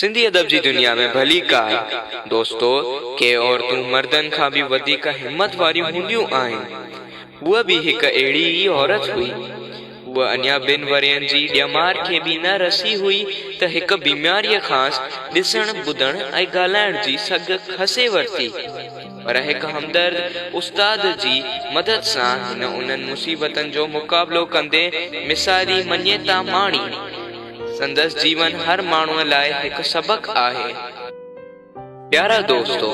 सिंधी अदब जी दुनिया में भली का दोस्तों के औरतूं मर्दन खां भी वधीक हिम्मत वारियूं हूंदियूं आहिनि। उहा भी हिक अहिड़ी ई औरत हुई। उहा अञा 2 वरियनि जी ॼमार खे भी न रसी हुई त हिक बीमारीअ खां ॾिसण ॿुधण ऐं ॻाल्हाइण जी सघ खसे वरिती। पर हिक हमदर्द उस्ताद जी मदद सां हिन उन्हनि मुसीबतनि जो मुक़ाबिलो कंदे मिसाली मञेता माणी। संदस जीवन हर माण्हूअ लाइ हिकु सबक आहे। प्यारा दोस्तों,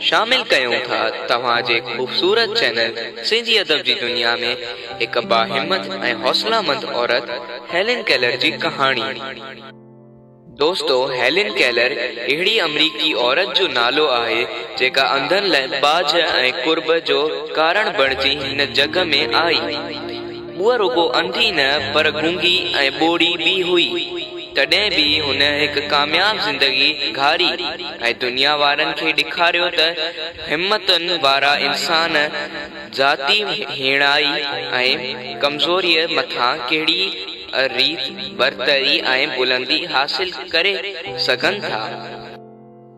शामिल कयूं था तव्हांजे खूबसूरत चैनल सिंधी अदब जी दुनिया में हिकु बाहिम्मत ऐं हौसलामंद औरत हेलेन केलर जी कहाणी। दोस्तों, हेलेन केलर अहिड़ी अमरीकी औरत जो नालो आहे जेका अंधनि लाइ बाज ऐं कुर्ब जो कारण बणिजी हिन जग में आई। उहा रुगो अंधी न पर गूंगी ऐं ॿोड़ी भी हुई। तॾहिं भी हुन हिकु कामयाब ज़िंदगी घारी ऐं दुनिया वारनि खे ॾेखारियो त हिम्मतुनि वारा इंसान ज़ाती हेणाई ऐं कमज़ोरीअ मथां कहिड़ी रीत बरतरी ऐं बुलंदी हासिल करे सघनि था।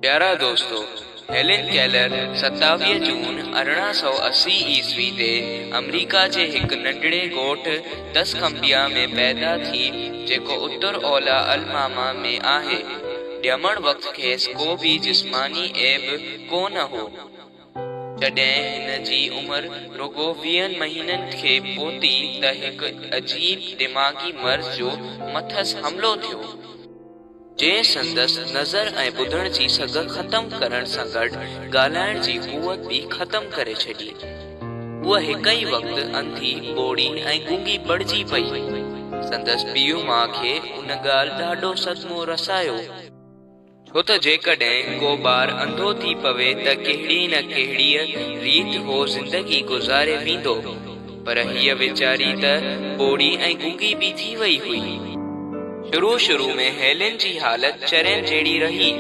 प्यारा दोस्तों, हेलेन केलर 27 जून 1880 ईस्वी ते अमरीका जे हिकु नंढड़े ॻोठ तस्कम्बिया में पैदा थी जेको उत्तर ओलह अलबामा में आहे। ॼमण वक़्त खेसि को भी जिस्मानी ऐब कोन हो। जॾहिं हिन जी उमिरि रुगो 20 महीननि खे पहुती त हिकु अजीब दिमाग़ी मर्ज़ जो मथसि हमलो थियो जंहिं संदसि नज़र ऐं ॿुधण जी सघ ख़तमु करण सां गॾु ॻाल्हाइण जी क़ुवत भी ख़तमु करे छॾी। उहा हिक ई वक़्तु अंधी, ॿोड़ी ऐं गूंगी बणिजी पई। संदसि पीउ माउ खे उन ॻाल्हि ॾाढो सदमो रसायो, छो त जेकॾहिं को ॿार अंधो थी पवे त कहिड़ी न कहिड़ी रीत हो ज़िंदगी गुज़ारे वेंदो। पर हीअ वीचारी त ॿोड़ी ऐं गूंगी भी थी वई हुई। शुरू में हेलेन जी हालत चरियन जहिड़ी रही।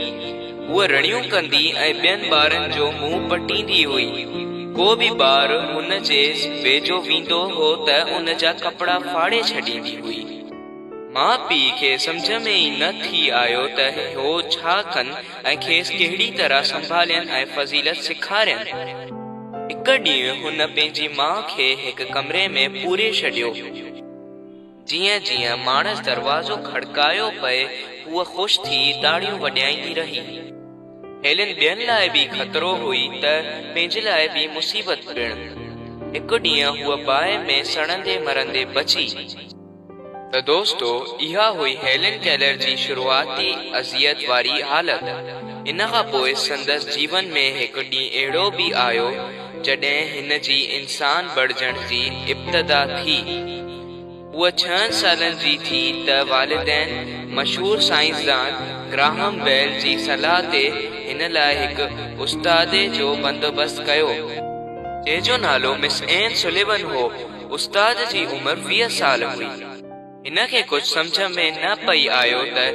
उहा रड़ियूं कंदी ऐं ॿियनि ॿारनि जो मुंहुं पटींदी हुई। को भी ॿार हुन जे वेझो वेंदो हो त उन जा कपड़ा फाड़े छॾींदी हुई। माउ पीउ खे सम्झ में ई न थी आयो त हो छा कनि ऐं खेसि कहिड़ी तरह संभालियनि ऐं फज़ीलत सेखारियनि। हिकु ॾींहुं हुन पंहिंजी माउ खे हिकु कमरे में पूरे छॾियो। जीअं जीअं माणस दरवाज़ो खड़कायो पए उहा ख़ुशि थी ताड़ियूं वॼाईंदी रही। हेलेन ॿियनि लाइ भी ख़तरो हुई त पंहिंजे लाइ भी मुसीबत पिणु। हिकु ॾींहुं उहा बाहि में सड़ंदे मरंदे बची। त दोस्तों, इहा हुई हेलेन केलर जी शुरूआती अज़ियत वारी हालत। इन खां पोइ संदसि जीवन में हिकु ॾींहुं अहिड़ो भी आयो जॾहिं हिन जी इंसान बणिजण जी इब्तिदा थी। उहा 6 सालनि जी थी त वालिदैन मशहूर साइंसदान ग्राहम बेल जी सलाह ते हिन लाइ हिकु उस्तादे जो बंदोबस्त कयो जंहिंजो नालो मिस एन सुलिवन हो। उस्ताद जी उमिरि 20 साल हुई। हिन खे कुझु सम्झ में न पई आयो त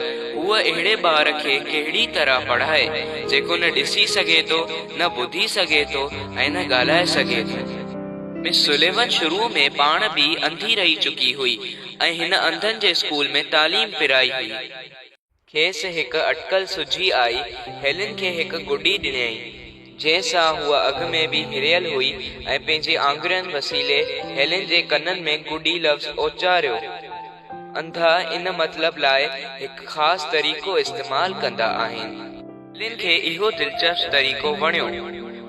उहा अहिड़े ॿार खे कहिड़ी तरह पढ़ाए जेको न ॾिसी सघे थो, न ॿुधी सघे थो ऐं न ॻाल्हाए सघे थो। मिस सुलिवन शुरू में पाण भी अंधी रही चुकी हुई ऐं हिन अंधनि जे स्कूल में तालीम पिराई हुई। खेसि हिकु अटकल सुझी आई। हेलेन खे हिकु गुडी ॾिनई जंहिंसां हूअ अॻ में भी हिरियल हुई ऐं पंहिंजे आङुरियुनि वसीले हेलेन जे कननि में गुडी लफ़्ज़ उचारियो। अंधा इन मतलब लाइ हिकु ख़ासि तरीक़ो इस्तेमाल कंदा आहिनि। हेलेन खे इहो दिलचस्प तरीक़ो वणियो।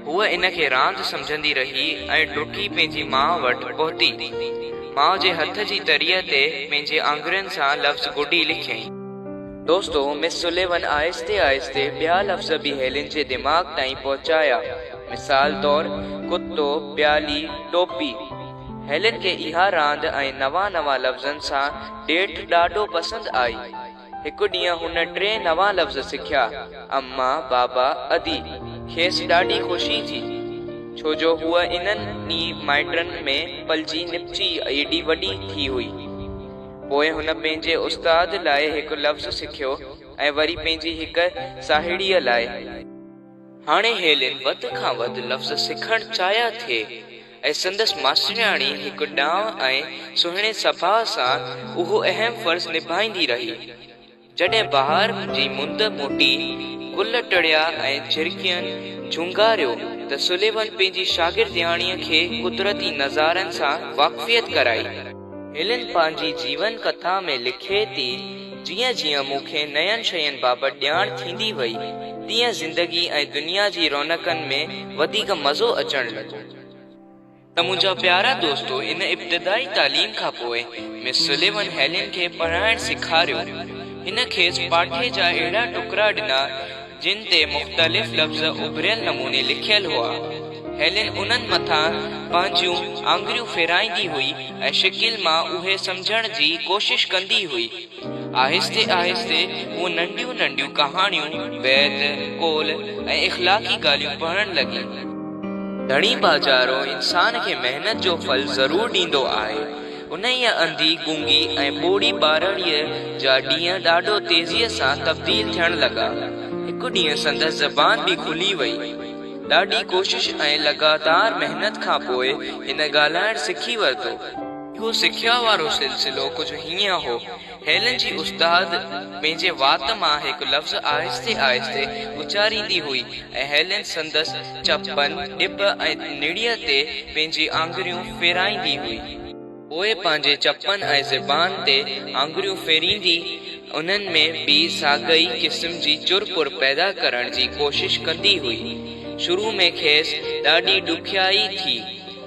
हूअ इन खे रांदि समझंदी रही ऐं डुकी पंहिंजी माउ वटि पहुती। माउ जे हथ जी तरीअ ते पंहिंजे आङुरियुनि सां लफ़्ज़ गुडी लिखियईं। दोस्तों, मिस सुलिवन आहिस्ते आहिस्ते ॿिया लफ़्ज़ भी हेलेन जे दिमाग़ ताईं पहुचाया। मिसाल तौर कुत्तो, प्याली, टोपी। हेलेन खे इहा रांदि ऐं नवां लफ़्ज़नि सां ॾेठ ॾाढो पसंदि आई। हिकु ॾींहुं हुन 3 नवां लफ़्ज़ सिखिया, अम्मा, बाबा, अदी। खेसि ॾाढी ख़ुशी थी छो जो हूअ इन्हनि माइटनि में पलजी निपची एॾी वॾी थी हुई। पोइ हुन पंहिंजे उस्ताद लाइ हिकु लफ़्ज़ सिखियो ऐं वरी पंहिंजी हिकु साहेड़ीअ लाइ। हाणे हेलेन वधि खां वधि लफ़्ज़ सिखणु चाहिया थे ऐं संदसि मास्टराणी हिकु ॾांहुं ऐं सुहिणे सुभाउ सां उहो अहम फ़र्ज़ निभाईंदी रही। जॾहिं बहार जी मुंद मोटी, गुल टड़िया ऐं झिरकियनि झुंगारियो त सुलेवन पंहिंजी शागिर्दियाणीअ खे कुदरती नज़ारनि सां वाक़फ़ियत कराई। हेलेन पंहिंजी जीवन कथा में लिखे थी, जीअं जीअं मूंखे नयनि शयुनि बाबति ॼाण थींदी वई, तीअं ज़िंदगी ऐं दुनिया जी रौनकनि में वधीक मज़ो अचण लॻो। त मुंहिंजा प्यारा दोस्तो, इन इब्तिदाई तालीम खां पोइ मिस सुलेवन हेलेन खे पढ़ाइण सेखारियो। हिन खेसि पाठे जा अहिड़ा टुकड़ा ॾिना जिन ते मुख़्तलिफ़ लफ़्ज़ उभरियल नमूने लिखियल हुआ। हेलेन उन्हनि मथां पंहिंजूं आङुरियूं फेराईंदी हुई ऐं शिकिल मां उहे सम्झण जी कोशिश कंदी हुई। आहिस्ते आहिस्ते वो नंढियूं नंढियूं कहाणियूं, बैत, कोल ऐं इख़्लाक़ी ॻाल्हियूं पढ़ण लॻी। धणी बाज़ारो इंसान खे महिनत जो फल ज़रूर ॾींदो आहे। उन्हीअ अंधी, गूंगी ऐं ॿोड़ी ॿारड़ीअ जा ॾींहं ॾाढो तेज़ीअ सां तब्दील थियण लॻा। हिकु ॾींहुं संदसि ज़बान बि खुली वई। ॾाढी कोशिश ऐं लगातार महिनत खां पोइ हिन ॻाल्हाइण सिखी वरितो। इहो सिखिया वारो सिलसिलो कुझु हीअं हो। हेलेन जी उस्ताद पंहिंजे वात मां हिकु लफ़्ज़ आहिस्ते आहिस्ते उचारींदी हुई ऐं हेलेन संदसि चपन, ॾिब ऐं निड़ीअ ते पंहिंजी आङुरियूं फेराईंदी हुई। पोइ पंहिंजे चपन ऐं ज़बान ते आङुरियूं फेरींदी उन्हनि में बि साॻई क़िस्म जी चुरपुर पैदा करण जी कोशिश कंदी हुई। शुरू में खेसि ॾाढी ॾुखियाई थी,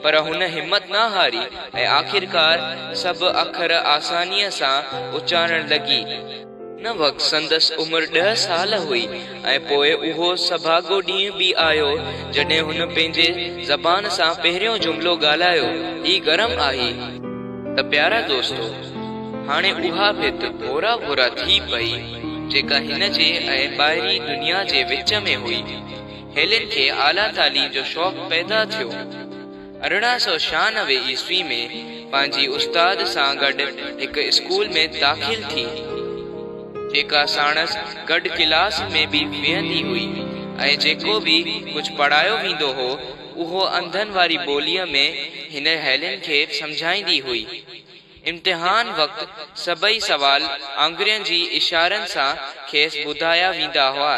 पर हुन हिमत न हारी ऐं आख़िरकार सभु अखर आसानीअ सां उचारण लॻी। हुन वक़्तु संदसि उमिरि 10 साल हुई ऐं पोइ उहो सभाॻो ॾींहुं बि आयो जॾहिं हुन पंहिंजे ज़बान सां पहिरियों जुमिलो ॻाल्हायो, ही गरम आई। त प्यारा दोस्तो, हाणे उहा भित भोरा भोरा थी पई जेका हिन जे ऐं ॿाहिरी दुनिया जे विच में हुई। हेलेन खे आला तालीम जो शौक़ु पैदा थियो। 1896 ईस्वी में पंहिंजी उस्ताद सां गॾु हिकु स्कूल में दाख़िल थी, जेका साणस गॾु क्लास में बि वेहंदी हुई ऐं जेको बि कुझु पढ़ायो वेंदो हो उहो अंधनि वारी ॿोलीअ में हिन हेलेन खे सम्झाईंदी हुई। इम्तिहान वक़्तु सभई सवाल आङुरियुनि जी इशारनि सां खेसि ॿुधाया वेंदा हुआ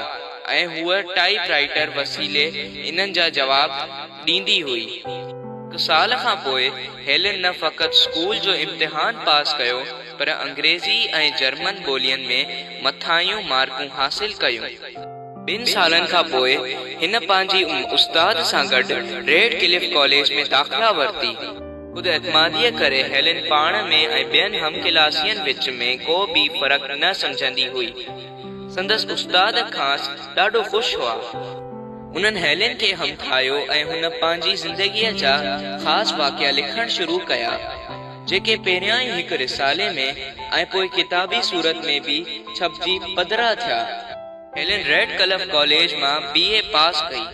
ऐं हूअ टाइपराइटर वसीले इन्हनि जा जवाब ॾींदी हुई। हिकु साल खां पोइ हेलेन न फ़क़ति स्कूल जो इम्तिहान पास कयो, पर अंग्रेज़ी ऐं जर्मन ॿोलियुनि में मथायूं मार्कूं हासिल कयूं। 2 सालनि खां पोइ हिन पंहिंजी उस्ताद सां गॾु रेड क्लिफ कॉलेज में दाख़िला वरिती। ख़ुदि एतमादीअ करे हेलेन पाण में ऐं ॿियनि हमक्लासियनि विच में को बि फ़र्क़ु न सम्झंदी हुई। संदसि उस्ताद खांसि ॾाढो ख़ुशि हुआ। उन्हनि हेलेन खे हमथायो ऐं हुन पंहिंजी ज़िंदगीअ जा ख़ासि वाक़िया लिखणु शुरू कया, जेके पहिरियां ई हिकु रिसाले में ऐं पोइ किताबी सूरत में बि छपजी पधिरा थिया। हेलेन रेड क्लिफ कॉलेज मां BA पास कई।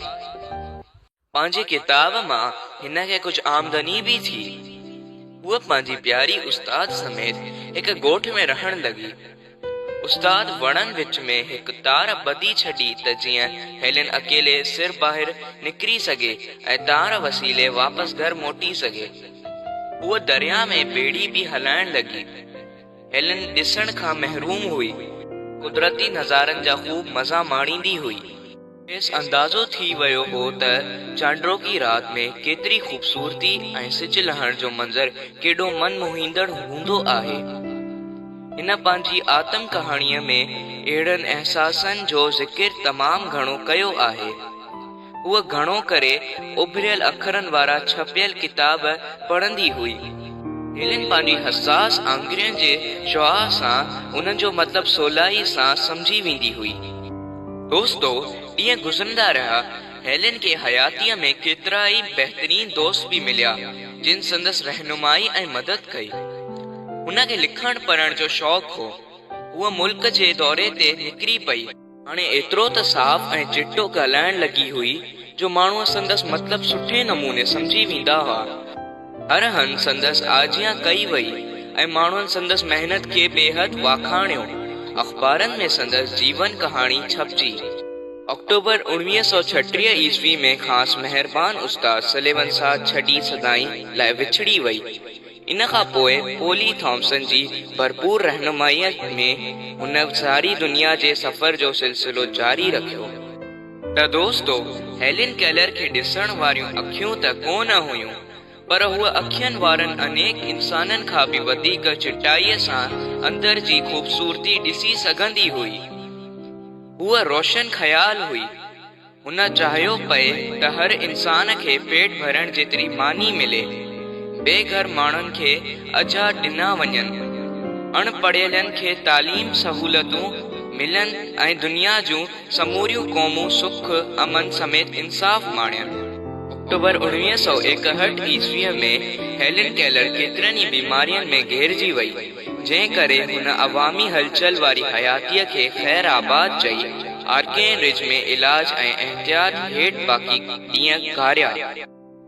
पंहिंजी किताब मां हिन खे कुझु आमदनी बि थी। हूअ पंहिंजी प्यारी उस्ताद समेत हिकु ॻोठ में रहण लॻी। उस्ताद वणनि विच में हिकु तार ॿधी छॾी त जीअं हेलेन अकेले सिर ॿाहिरि निकिरी सघे ऐं तार वसीले वापसि घर मोटी सघे। हूअ दरिया में ॿेड़ी बि हलाइण लॻी। हेलेन ॾिसण खां महरूम हुई, कुदरती नज़ारनि जा ख़ूब मज़ा माणींदी हुई। खेसि अंदाज़ो थी वियो हो त चांड्रोकी राति में केतिरी ख़ूबसूरती ऐं सिज लहण जो मंज़र केॾो मन मोहींदड़ हूंदो आहे। हिन पंहिंजी आत्म कहाणीअ में अहिड़नि एहसासनि जो ज़िक्र तमामु घणो कयो आहे। हूअ घणो करे उभरियल अखरनि वारा छपियल किताब पढ़ंदी हुई। हेलेन पंहिंजी हसास आङुरियुनि जे शुआ सां उन्हनि जो मतिलबु सवलाई सां सम्झी वेंदी हुई। दोस्तो, ॾींहं गुज़रंदा रहिया। हेलेन खे हयातीअ में केतिरा ई बहितरीन दोस्त बि मिलिया जिन संदसि रहनुमाई ऐं मदद कई। हुनखे लिखण पढ़ण जो शौक़ु हो। हूअ मुल्क जे दौरे ते निकिरी पई। हाणे एतिरो त साफ़ ऐं चिटो ॻाल्हाइण लॻी हुई जो माण्हू संदसि मतिलबु सुठे नमूने सम्झी वेंदा हुआ। हर हंधि संदसि आजियां कई वई ऐं माण्हुनि संदसि महिनत खे बेहद वाखाणियो। अख़बारनि में संदसि जीवन कहाणी छपजी। अक्टूबर 1936 ईस्वी में ख़ासि महिरबान उस्ताद सुलेवन सां छॾी सदाई लाइ विछड़ी वई। इन खां पोइ पोली थॉम्सन जी भरपूर रहनुमाईअ में हुन सारी दुनिया जे सफ़र जो सिलसिलो जारी रखियो। त दोस्तो, हेलेन केलर खे ॾिसण वारियूं अखियूं त कोन हुयूं, पर हूअ अखियुनि वारनि अनेक इंसाननि खां बि वधीक चिटाईअ सां अंदर जी ख़ूबसूरती ॾिसी सघंदी हुई। हूअ रोशन ख़याल हुई। हुन चाहियो पए त हर इंसान खे पेट भरण जेतिरी मानी मिले, बेघर माण्हुनि खे अजा ॾिना वञनि, अणपढ़ियलनि खे तालीम सहूलतूं मिलनि ऐं दुनिया जूं समूरियूं क़ौमूं सुख अमन समेत इंसाफ़ माणनि। अक्टूबर 1961 ईस्वीअ में हेलेन केलर केतिरनि ई बीमारियुनि में घेरजी वई, जंहिं करे हुन अवामी हलचल वारी हयातीअ खे ख़ैर आबाद चई आर्केन रिज में इलाज ऐं एहतियात हेठि बाक़ी ॾींहं गारिया।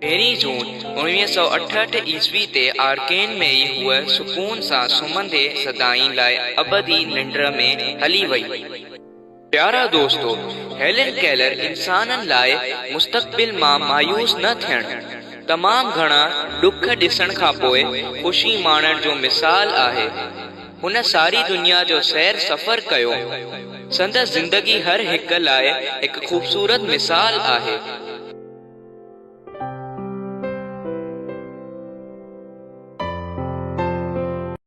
1 जून 1968 ईस्वी ते आर्केन में ई हूअ सुकून सां सुम्हंदे सदाईं लाइ अबदी निंड में हली वई। प्यारा दोस्तो, हेलेन केलर इंसाननि लाइ मुस्तक़बिल मां मायूस न थियणु, तमाम घणा ॾुख ॾिसण खां पोइ ख़ुशी माणण जो मिसाल आहे। हुन सारी दुनिया जो सैर सफ़र कयो। संदसि ज़िंदगी हर हिक लाइ हिकु ख़ूबसूरत मिसाल आहे।